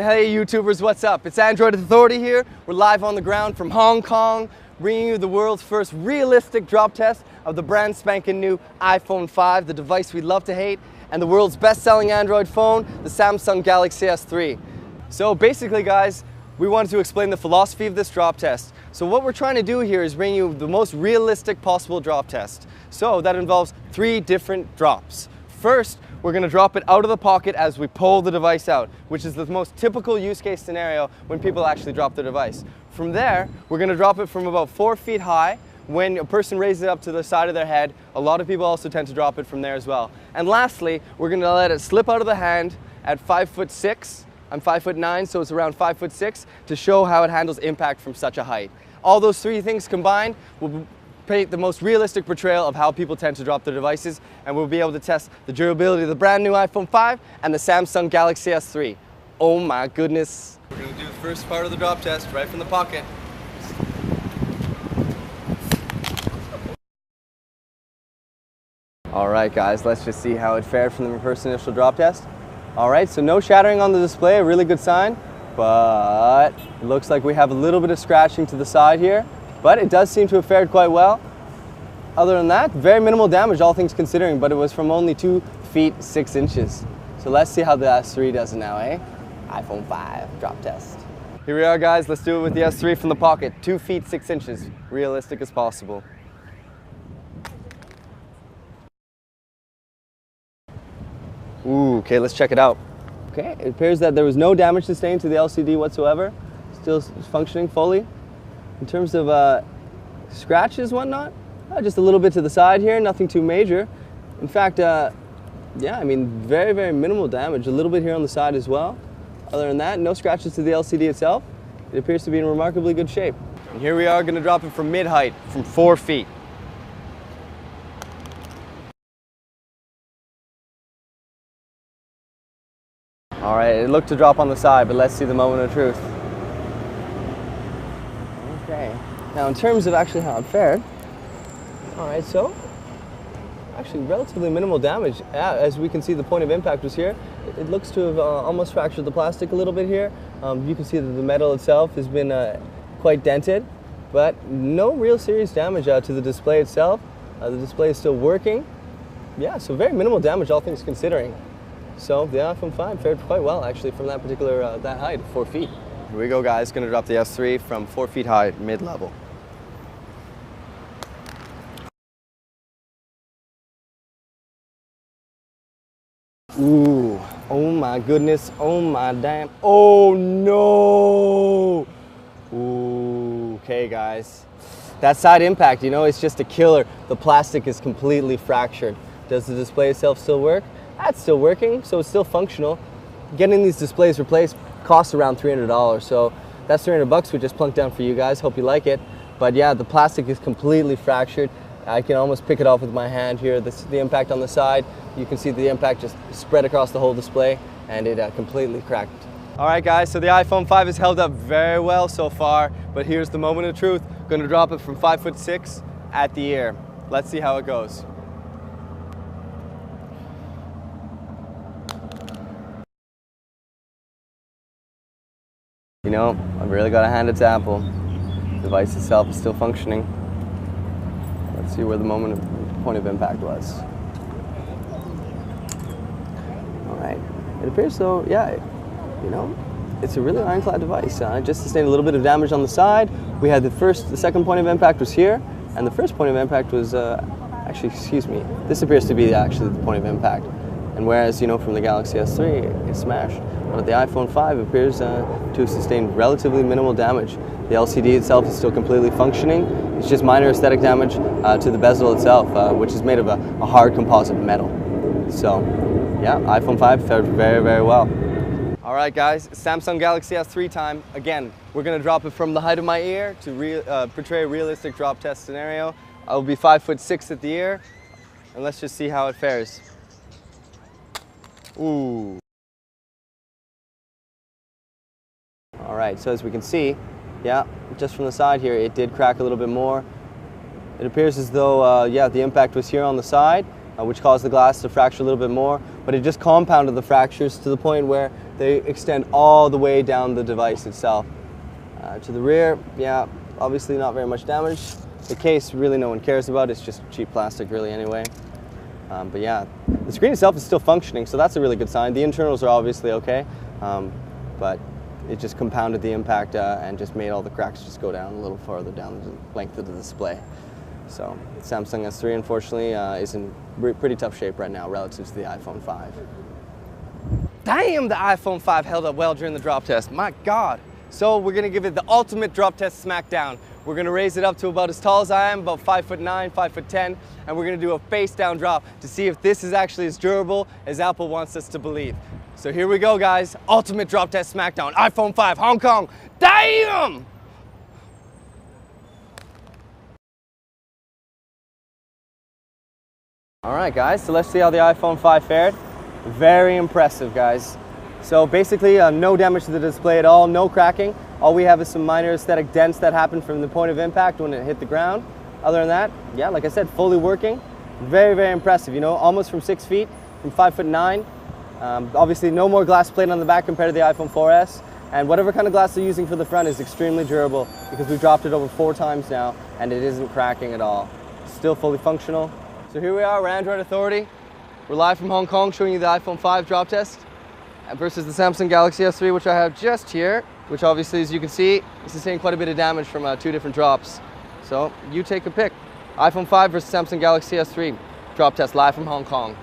everyone. Hey YouTubers, what's up? It's Android Authority here. We're live on the ground from Hong Kong, bringing you the world's first realistic drop test of the brand spanking new iPhone 5, the device we love to hate, and the world's best-selling Android phone, the Samsung Galaxy S3. So basically guys, we wanted to explain the philosophy of this drop test. So what we're trying to do here is bring you the most realistic possible drop test. So that involves 3 different drops. First, we're going to drop it out of the pocket as we pull the device out, which is the most typical use case scenario when people actually drop their device. From there, we're going to drop it from about 4 feet high. When a person raises it up to the side of their head, a lot of people also tend to drop it from there as well. And lastly, we're going to let it slip out of the hand at 5'6". I'm 5'9", so it's around 5'6", to show how it handles impact from such a height. All those 3 things combined will paint the most realistic portrayal of how people tend to drop their devices, and we'll be able to test the durability of the brand new iPhone 5 and the Samsung Galaxy S3. Oh my goodness. We're going to do the first part of the drop test right from the pocket. Alright guys, let's just see how it fared from the first initial drop test. Alright, so no shattering on the display, a really good sign, but it looks like we have a little bit of scratching to the side here, but it does seem to have fared quite well. Other than that, very minimal damage, all things considering, but it was from only 2 feet 6 inches. So let's see how the S3 does it now, eh? iPhone 5 drop test. Here we are guys, let's do it with the S3 from the pocket. 2 feet 6 inches, realistic as possible. Ooh, okay, let's check it out. Okay, it appears that there was no damage sustained to the LCD whatsoever. Still functioning fully. In terms of scratches, whatnot, just a little bit to the side here, nothing too major. In fact, yeah, I mean, very, very minimal damage. A little bit here on the side as well. Other than that, no scratches to the LCD itself. It appears to be in remarkably good shape. And here we are going to drop it from mid-height, from 4 feet. All right, it looked to drop on the side, but let's see the moment of truth. Okay, now in terms of actually how it fared, all right, so actually relatively minimal damage. As we can see, the point of impact was here. It looks to have almost fractured the plastic a little bit here. You can see that the metal itself has been quite dented, but no real serious damage to the display itself. The display is still working. Yeah, so very minimal damage, all things considering. So the iPhone 5 fared quite well actually from that particular, that height, 4 feet. Here we go guys, gonna drop the S3 from 4 feet high, mid-level. Ooh, oh my goodness, oh my damn, oh no! Ooh, okay guys. That side impact, you know, it's just a killer. The plastic is completely fractured. Does the display itself still work? That's still working, so it's still functional. Getting these displays replaced costs around $300, so that's $300 we just plunked down for you guys. Hope you like it. But yeah, the plastic is completely fractured. I can almost pick it off with my hand here. The impact on the side, you can see the impact just spread across the whole display, and it completely cracked. All right guys, so the iPhone 5 has held up very well so far, but here's the moment of truth. Going to drop it from 5'6" at the ear. Let's see how it goes. You know, I've really got to hand it to Apple. The device itself is still functioning. Let's see where the point of impact was. All right, it appears though, yeah, you know, it's a really ironclad device. It just sustained a little bit of damage on the side. We had the second point of impact was here, and the first point of impact was, actually, excuse me, this appears to be actually the point of impact. And whereas, you know, from the Galaxy S3, it smashed. But the iPhone 5 appears to have sustained relatively minimal damage. The LCD itself is still completely functioning. It's just minor aesthetic damage to the bezel itself, which is made of a hard composite metal. So, yeah, iPhone 5 fared very, very well. All right, guys, Samsung Galaxy S3 time. Again, we're going to drop it from the height of my ear to portray a realistic drop test scenario. I'll be 5'6" at the ear, and let's just see how it fares. Ooh. All right, so as we can see, yeah, just from the side here, it did crack a little bit more. It appears as though, yeah, the impact was here on the side, which caused the glass to fracture a little bit more, but it just compounded the fractures to the point where They extend all the way down the device itself. To the rear, yeah, obviously not very much damage. The case, really no one cares about. It's just cheap plastic really anyway. But yeah, the screen itself is still functioning, so that's a really good sign. The internals are obviously okay, but it just compounded the impact and just made all the cracks just go down a little farther down the length of the display. So Samsung S3 unfortunately is in pretty tough shape right now relative to the iPhone 5. Damn, the iPhone 5 held up well during the drop test, my God. So we're gonna give it the ultimate drop test smackdown. We're gonna raise it up to about as tall as I am, about 5'9", 5'10", and we're gonna do a face down drop to see if this is actually as durable as Apple wants us to believe. So here we go, guys. Ultimate drop test smackdown, iPhone 5, Hong Kong. Damn! All right, guys, so let's see how the iPhone 5 fared. Very impressive, guys. So basically, no damage to the display at all, no cracking. All we have is some minor aesthetic dents that happened from the point of impact when it hit the ground. Other than that, yeah, like I said, fully working. Very, very impressive, you know, almost from 6 feet, from 5'9". Obviously, no more glass plate on the back compared to the iPhone 4S. And whatever kind of glass they're using for the front is extremely durable because we've dropped it over 4 times now and it isn't cracking at all. Still fully functional. So here we are, we're Android Authority. We're live from Hong Kong showing you the iPhone 5 drop test versus the Samsung Galaxy S3, which I have just here, which obviously, as you can see, is sustained quite a bit of damage from 2 different drops. So you take a pick. iPhone 5 versus Samsung Galaxy S3 drop test live from Hong Kong.